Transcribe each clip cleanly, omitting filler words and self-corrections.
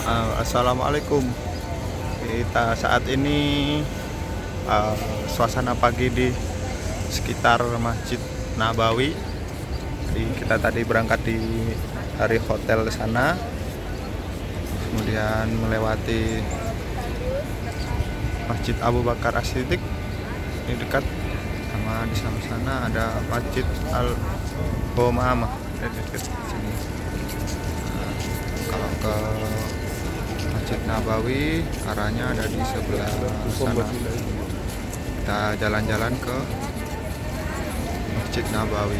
Assalamualaikum. Kita saat ini suasana pagi di sekitar Masjid Nabawi. Jadi kita tadi berangkat dari hotel sana, kemudian melewati Masjid Abu Bakar As-Siddiq. Ini dekat sama di sana ada Masjid Al-Homamah dekat sini. Kalau ke Masjid Nabawi arahnya ada di sebelah sana. Kita jalan-jalan ke Masjid Nabawi.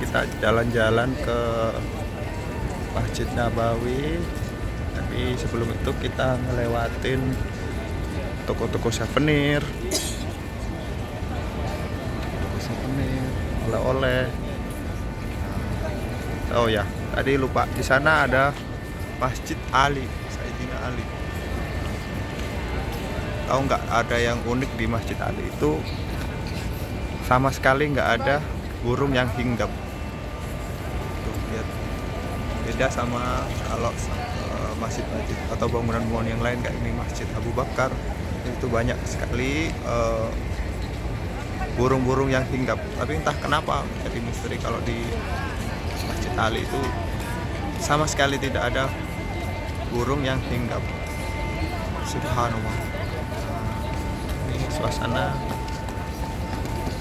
Kita jalan-jalan ke Masjid Nabawi, tapi sebelum itu kita ngelewatin toko-toko souvenir, oleh-oleh. Oh ya, tadi lupa, di sana ada Masjid Ali, Sayyidina Ali. Tahu nggak, ada yang unik di Masjid Ali itu sama sekali nggak ada burung yang hinggap. Tuh, lihat. Beda sama kalau masjid-masjid atau bangunan-bangunan yang lain kayak ini Masjid Abu Bakar, itu banyak sekali burung-burung yang hinggap. Tapi entah kenapa jadi misteri, kalau di Masjid Ali itu sama sekali tidak ada burung yang hinggap. Subhanallah. Ini suasana.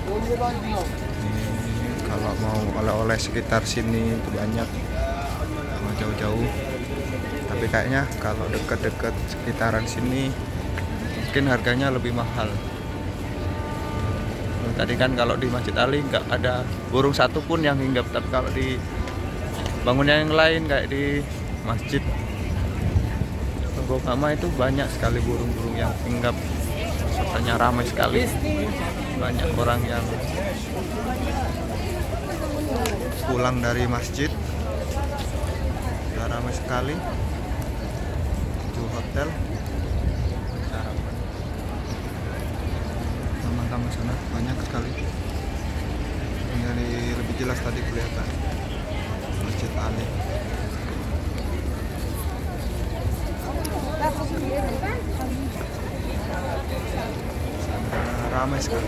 Ini kalau mau oleh-oleh sekitar sini itu banyak, mau jauh-jauh. Tapi kayaknya kalau dekat-dekat sekitaran sini mungkin harganya lebih mahal. Tadi kan kalau di Masjid Ali nggak ada burung satu pun yang hinggap, tapi kalau di bangunan yang lain kayak di Masjid Al-Homamah itu banyak sekali burung-burung yang hinggap. Suasananya ramai sekali, banyak orang yang pulang dari masjid, sudah ramai sekali. Itu hotel. Taman-taman sana banyak sekali. Ini lebih jelas tadi kelihatan Masjid Ali. Sana ramai sekali.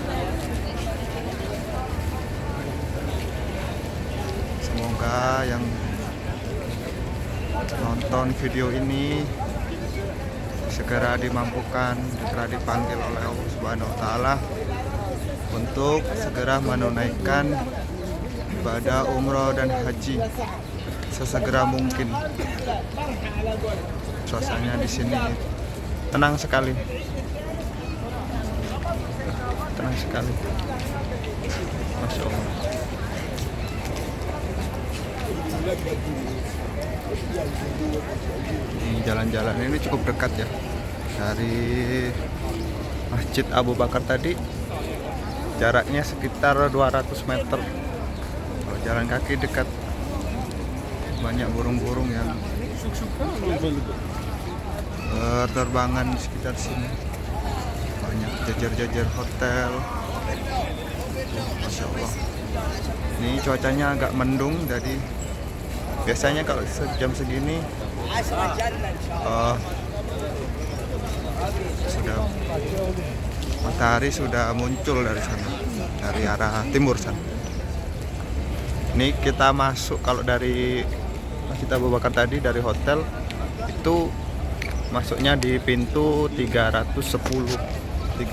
Semoga yang nonton video ini segera dimampukan, segera dipanggil oleh Allah Subhanahu wa Ta'ala untuk segera menunaikan ibadah umroh dan haji sesegera mungkin. Suasananya di sini tenang sekali, tenang sekali, Masya Allah. Ini jalan-jalan ini cukup dekat ya dari Masjid Abu Bakar tadi, jaraknya sekitar 200 meter. Kalau jalan kaki dekat. Banyak burung-burung yang berterbangan di sekitar sini. Banyak jajar-jajar hotel. Masya Allah. Ini cuacanya agak mendung, jadi biasanya kalau jam segini sudah matahari sudah muncul dari sana, dari arah timur sana. Ini kita masuk, kalau dari Masjid Abu Bakar tadi dari hotel itu masuknya di pintu 310 di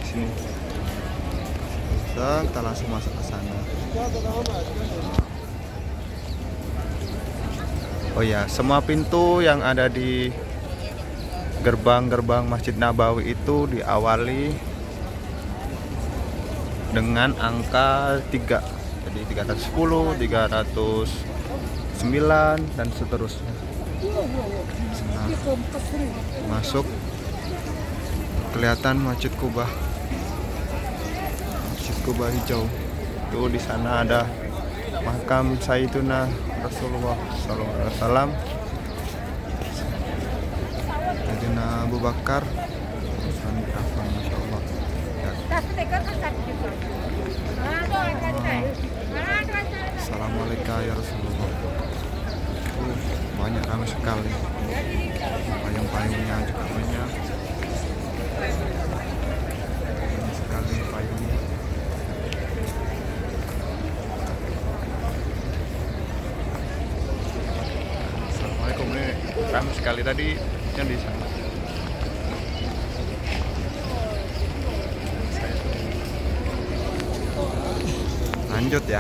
sini. Kita langsung masuk ke sana. Oh ya, semua pintu yang ada di gerbang-gerbang Masjid Nabawi itu diawali dengan angka 3. Jadi 310, 309 dan seterusnya. Nah, masuk kelihatan Masjid Kuba. Masjid Kuba hijau. Tuh di sana ada makam Sayyidina Rasulullah SAW, Sayyidina Abu Bakar. Masya Allah. Ya. Rasulullah. Banyak, ramai sekali. Payung-payungnya juga banyak. Banyak sekali payungnya. Assalamualaikum, ini ramai sekali tadi yang di sana. Lanjut ya.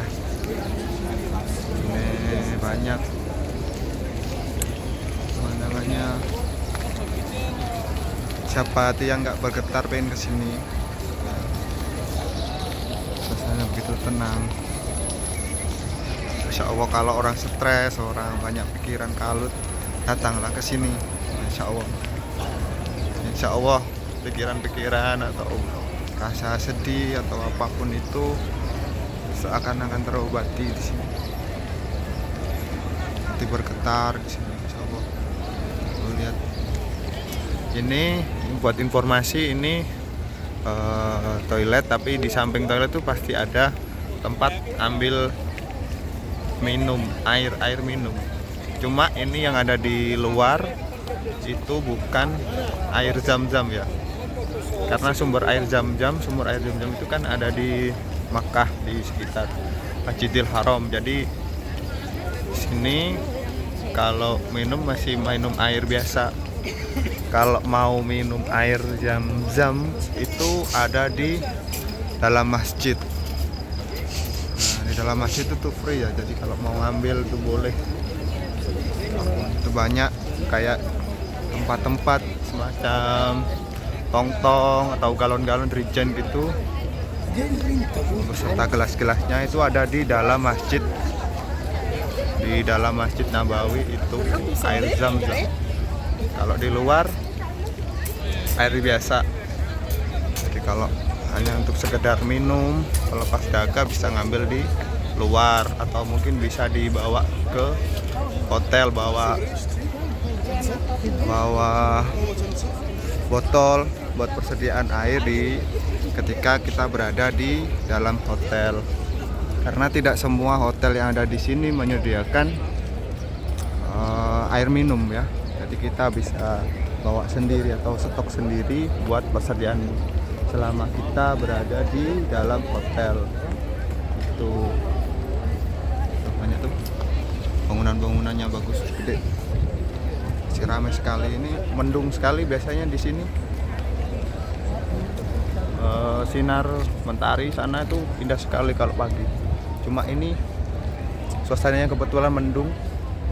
Ini banyak pemandangannya. Siapa hati yang nggak bergetar pengen kesini. Suasana begitu tenang. Insya Allah kalau orang stres, orang banyak pikiran kalut, datanglah ke sini. Insya Allah. Insya Allah pikiran-pikiran atau rasa sedih atau apapun itu seakan-akan terobati di sini. Hati bergetar di sini, insya Allah. Lihat, ini buat informasi, ini toilet, tapi di samping toilet itu pasti ada tempat ambil minum, air minum. Cuma ini yang ada di luar itu bukan air zam-zam ya, karena sumber air zam-zam itu kan ada di Makkah, di sekitar Masjidil Haram. Jadi sini kalau minum masih minum air biasa. Kalau mau minum air zam-zam itu ada di dalam masjid. Nah, di dalam masjid itu free ya. Jadi kalau mau ngambil itu boleh. Itu banyak kayak tempat-tempat semacam tong-tong atau galon-galon Regen gitu. Beserta gelas-gelasnya itu ada di dalam masjid. Di dalam Masjid Nabawi itu air zam-zam. Kalau di luar air biasa. Jadi kalau hanya untuk sekedar minum, kalau pas dagang bisa ngambil di luar atau mungkin bisa dibawa ke hotel, bawa botol buat persediaan air ketika kita berada di dalam hotel. Karena tidak semua hotel yang ada di sini menyediakan air minum ya. Jadi kita bisa bawa sendiri atau stok sendiri buat persediaan selama kita berada di dalam hotel. Itu banyak tuh bangunan-bangunannya bagus, gede. Masih ramai sekali, ini mendung sekali biasanya di sini. Sinar mentari sana itu indah sekali kalau pagi. Cuma ini suasananya kebetulan mendung,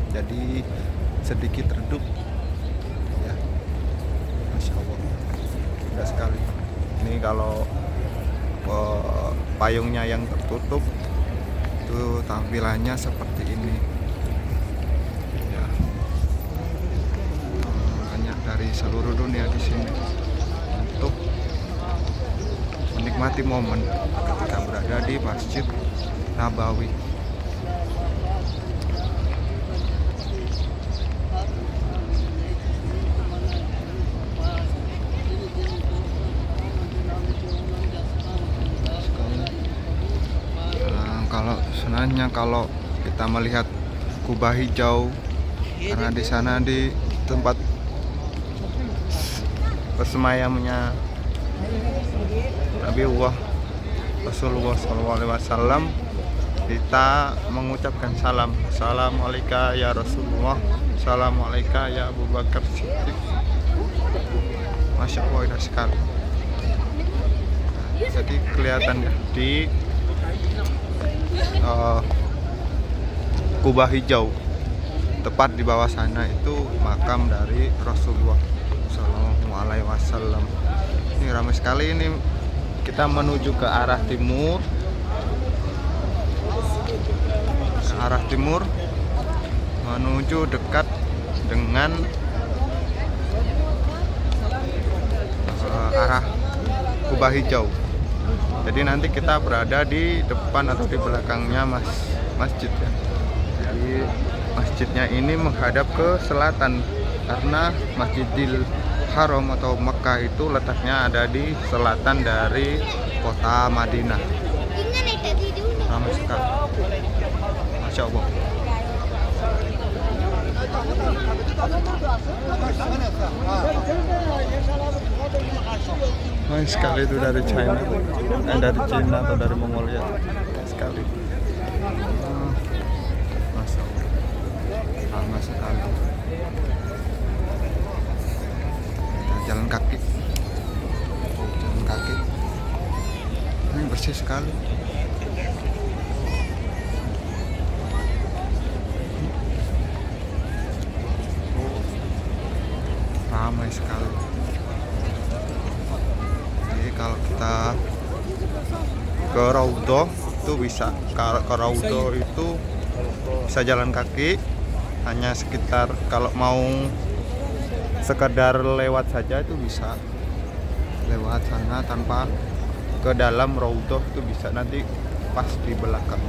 jadi sedikit redup. Ya, Masya Allah, indah sekali. Ini kalau payungnya yang tertutup, itu tampilannya seperti ini. Ya, banyak dari seluruh dunia di sini untuk menikmati momen ketika berada di Masjid Nabawi. Kalau sebenarnya kalau kita melihat kubah hijau, karena di sana di tempat bersemayamnya Nabi Rasulullah SAW, kita mengucapkan salam. Assalamualaikum ya Rasulullah, Assalamualaikum ya Abu Bakar Siddiq. Masya Allah, indah sekali. Jadi kelihatan ya di kubah hijau, tepat di bawah sana itu makam dari Rasulullah SAW. Ini ramai sekali. Ini kita menuju ke arah timur, menuju dekat dengan arah kubah hijau. Jadi nanti kita berada di depan atau di belakangnya masjid ya. Jadi masjidnya ini menghadap ke selatan, karena Masjidil Haram atau Mekah itu letaknya ada di selatan dari kota Madinah. Ramai sekali, Masya Allah. Nice sekali itu dari China, dari Cina atau dari Mongolia. Nice sekali. Masya Allah, lama sekali. Kita jalan kaki. Ini bersih sekali. Ramai sekali. Jadi kalau kita ke Raudhah itu bisa, ke Raudhah itu bisa jalan kaki, hanya sekitar, kalau mau sekedar lewat saja itu bisa lewat sana tanpa ke dalam Raudhah, itu bisa nanti pas di belakang.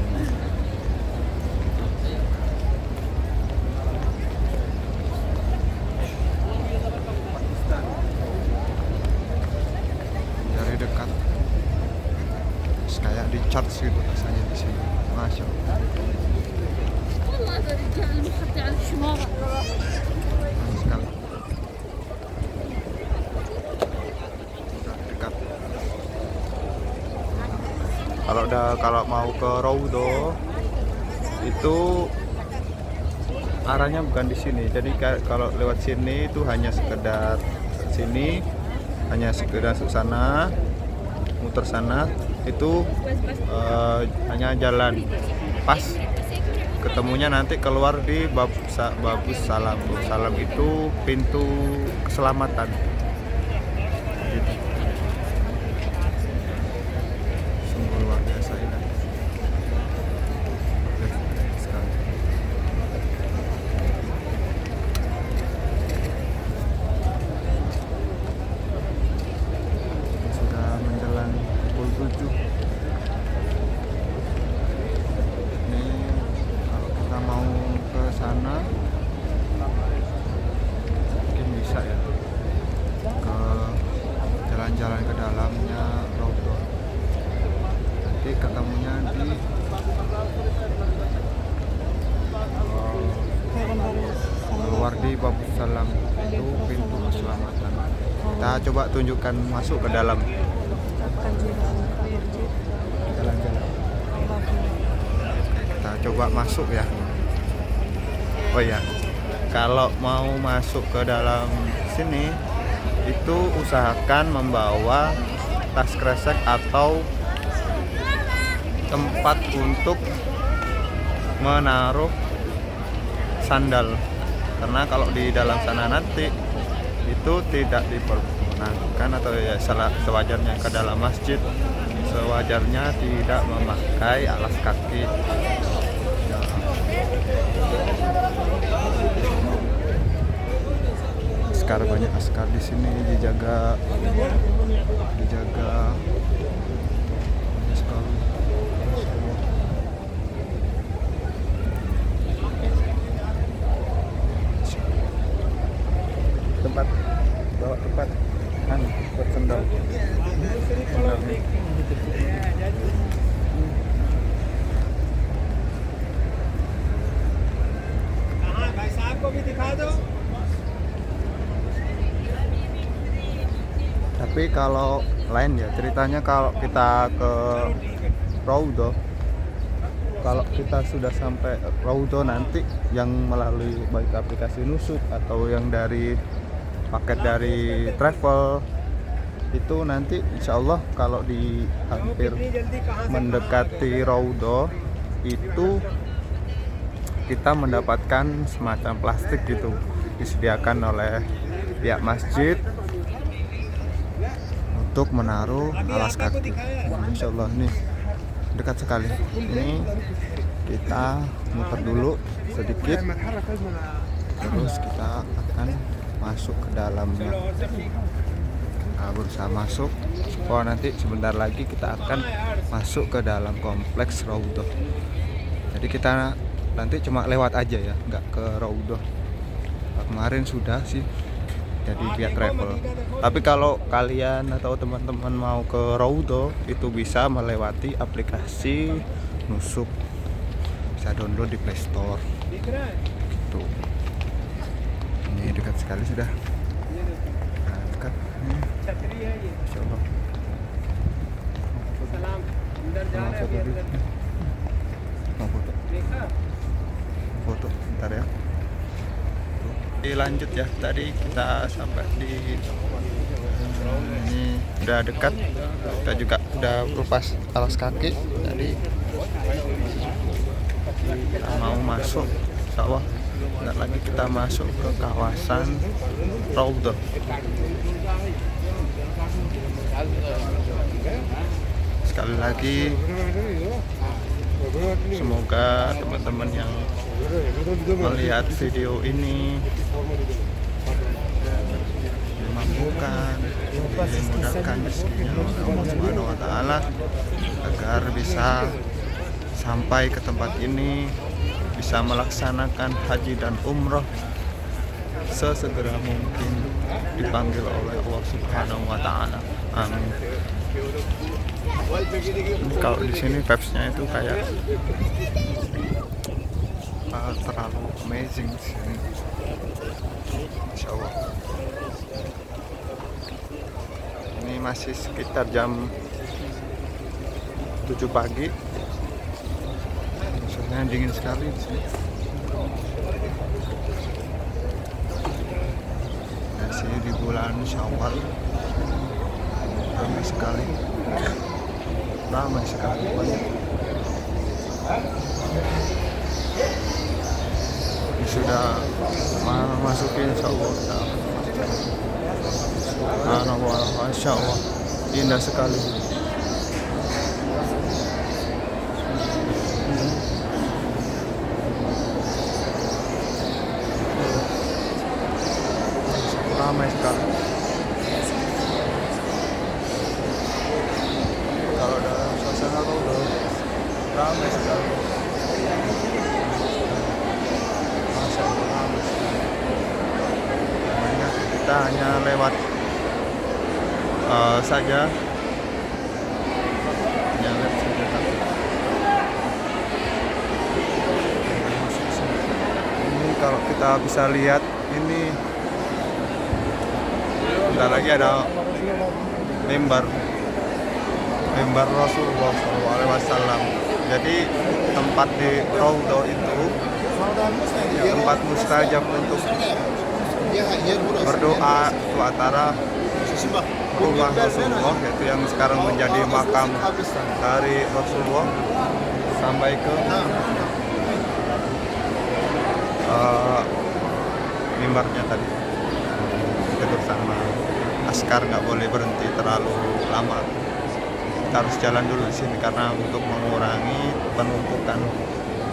Dari dekat kayak di charge gitu rasanya di sini. Masya Allah. Sekali. Dekat. Kalau mau ke Raudhah itu arahnya bukan di sini. Jadi kalau lewat sini itu hanya sekedar sini, hanya sekedar ke sana, muter sana, itu hanya jalan pas ketemunya nanti keluar di Babus Salam. Salam itu pintu keselamatan gitu. Sungguh luar biasa ini. Sekali. Sudah menjelang pukul 7. Mau ke sana mungkin bisa ya, ke jalan-jalan ke dalamnya Raudhah. Nanti ketemunya di keluar di Babus Salam, itu pintu keselamatan. Kita coba tunjukkan masuk ke dalam. Jalan-jalan. Kita coba masuk ya. Oh ya, kalau mau masuk ke dalam sini itu usahakan membawa tas kresek atau tempat untuk menaruh sandal, karena kalau di dalam sana nanti itu tidak diperkenankan, atau ya sewajarnya ke dalam masjid, sewajarnya tidak memakai alas kaki. Askar, banyak askar di sini, dijaga sekali. Tempat bawa tempat buat sendal. Tapi kalau lain ya ceritanya, kalau kita ke Raudhah, kalau kita sudah sampai Raudhah nanti, yang melalui baik aplikasi Nusuk atau yang dari paket dari travel, itu nanti insya Allah kalau di hampir mendekati Raudhah itu kita mendapatkan semacam plastik gitu, disediakan oleh pihak masjid untuk menaruh alas kaki. Insya Allah nih dekat sekali. Ini kita muter dulu sedikit, terus kita akan masuk ke dalamnya. Nah, berusaha masuk. Oh, nanti sebentar lagi kita akan masuk ke dalam kompleks Raudhah. Jadi kita nanti cuma lewat aja ya, nggak ke Raudhah. Kemarin sudah sih, jadi via travel. Tapi kalau kalian atau teman-teman mau ke Raudhah itu bisa melewati aplikasi Nusuk, bisa download di Play Store gitu. dekat sekali sudah. Nah, dekat. Masya Allah. Mau foto dulu. Mau foto. Foto, bentar ya. Oke, lanjut ya. Tadi kita sampai di ini udah dekat. Kita juga udah lepas alas kaki. Jadi kita mau masuk sawah. Bentar lagi kita masuk ke kawasan Raudhah. Sekali lagi semoga teman-teman yang melihat video ini dimampukan, dimudahkan rezekinya oleh Allah Subhanahu wa taala agar bisa sampai ke tempat ini, bisa melaksanakan haji dan umroh sesegera mungkin dipanggil oleh Allah Subhanahu wa taala. Amin. Kalau di sini vibes-nya itu kayak terlalu amazing di sini. Insya Allah. Ini masih sekitar jam 7 pagi. Soalnya dingin sekali di sini. Masih di bulan Syawal. Ramai sekali. Ramai sekali. Ini sudah memasuki Insya Allah. Masya Allah, indah sekali. Ramai sekali. Kalau dalam suasana Raudhah ramai sekali. Masya Allah, ramai sekali. Namanya kita hanya lewat saja. Hanya lewat saja. Ini kalau kita bisa lihat ini. Bentar lagi ada mimbar Rasulullah SAW. Jadi tempat di Raudhah itu tempat mustajab untuk berdoa itu antara rumah Rasulullah, yaitu yang sekarang menjadi makam dari Rasulullah, sampai ke mimbarnya tadi. Kita bersama askar nggak boleh berhenti terlalu lama. Kita harus jalan dulu di sini karena untuk mengurangi penumpukan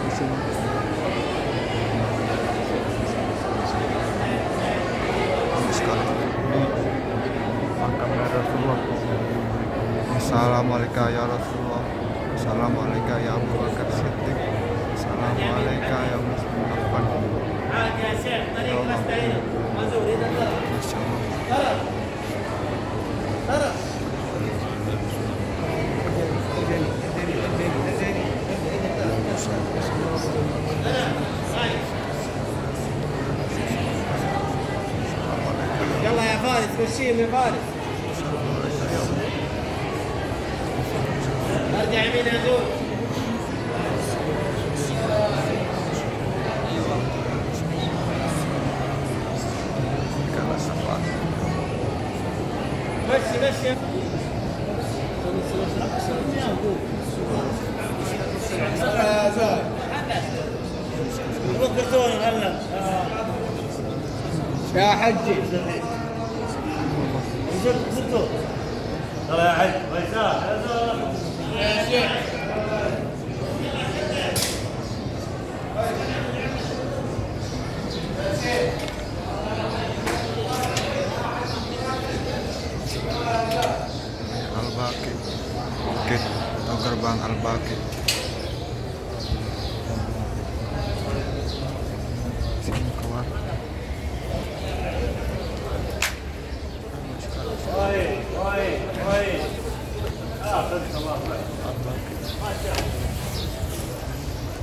di sini. Sekali ini makam Rasulullah. Assalamualaikum ya Rasulullah. Assalamualaikum ya Abu Bakar Siddiq. Assalamualaikum ya Mustafa. Ya Allah. Masya Allah. يلا يا فارس مشيهم يا فارس ارجع يمين يا زول مشي مشي يا زول روح بسون هلا يا حجي زرتوا ترى يا حج ويسار يا شيخ Al-Baqi, Bukit atau gerbang Al-Baqi. Sini keluar.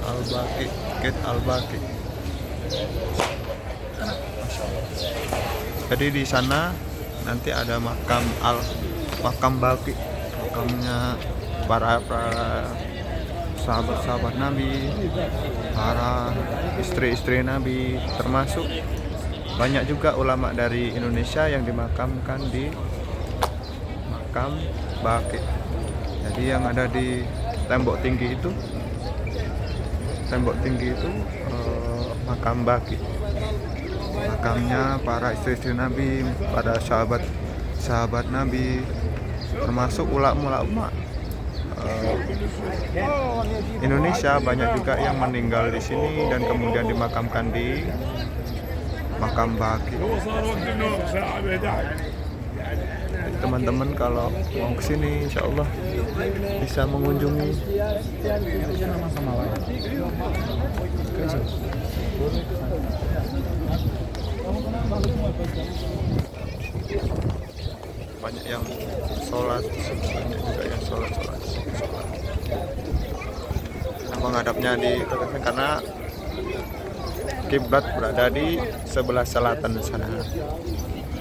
Al-Baqi, Bukit Al-Baqi. Masya Allah. Jadi di sana nanti ada makam Baqi, makamnya para sahabat-sahabat Nabi, para istri-istri Nabi, termasuk banyak juga ulama dari Indonesia yang dimakamkan di makam Baqi. Jadi yang ada di tembok tinggi itu makam Baqi, makamnya para istri-istri Nabi, pada sahabat Nabi, termasuk ulama Indonesia banyak juga yang meninggal di sini dan kemudian dimakamkan di makam Baqi. Teman-teman kalau mau kesini, insya Allah bisa mengunjungi. Banyak yang sholat, banyak juga yang sholat. Menghadapnya karena kiblat berada di sebelah selatan sana,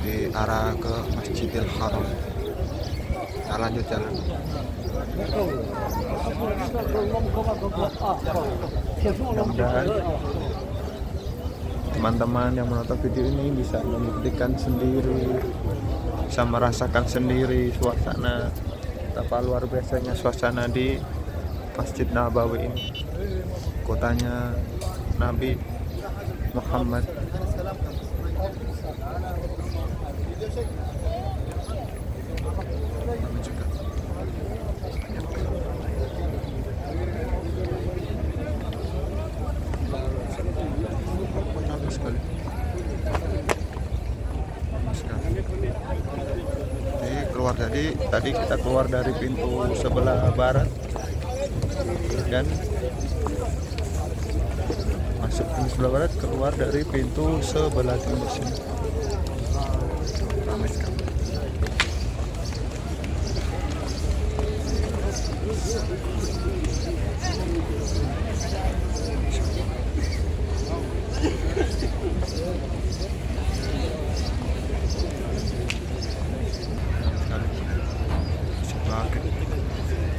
di arah ke Masjidil Haram. Kita lanjut jalan. Mudah-mudahan teman-teman yang menonton video ini bisa membuktikan sendiri, bisa merasakan sendiri suasana betapa luar biasanya suasana di Masjid Nabawi ini, kotanya Nabi Muhammad. Jadi keluar tadi kita keluar dari pintu sebelah barat dan masuk pintu sebelah barat, keluar dari pintu sebelah timur sini. Ramai sekali.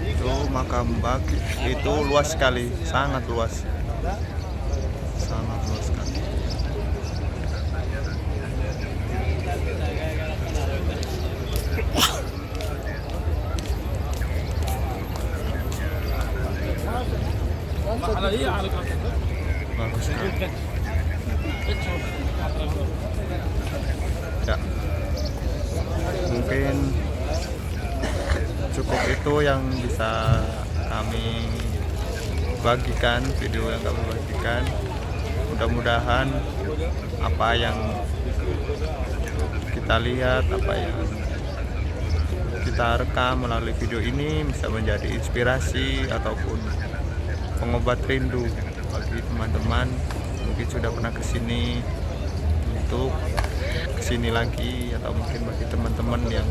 Itu makam Baqi itu luas sekali, sangat luas sekali. Bagus sekali. Ya, mungkin cukup itu yang bisa kami bagikan, video yang kami bagikan. Mudah-mudahan apa yang kita lihat, apa yang kita rekam melalui video ini bisa menjadi inspirasi ataupun pengobat rindu bagi teman-teman mungkin sudah pernah kesini untuk kesini lagi, atau mungkin bagi teman-teman yang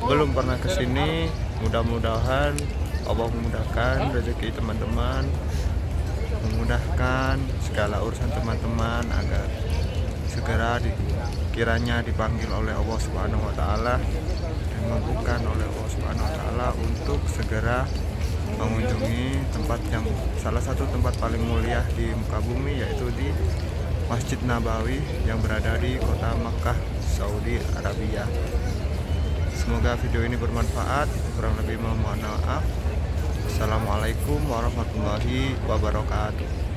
belum pernah kesini, mudah-mudahan Allah memudahkan rezeki teman-teman, memudahkan segala urusan teman-teman agar segera kiranya dipanggil oleh Allah Subhanahu wa taala dan dimampukan oleh Allah Subhanahu wa taala untuk segera mengunjungi tempat yang salah satu tempat paling mulia di muka bumi, yaitu di Masjid Nabawi yang berada di kota Makkah, Saudi Arabia. Semoga video ini bermanfaat. Kurang lebih mohon maaf. Assalamualaikum warahmatullahi wabarakatuh.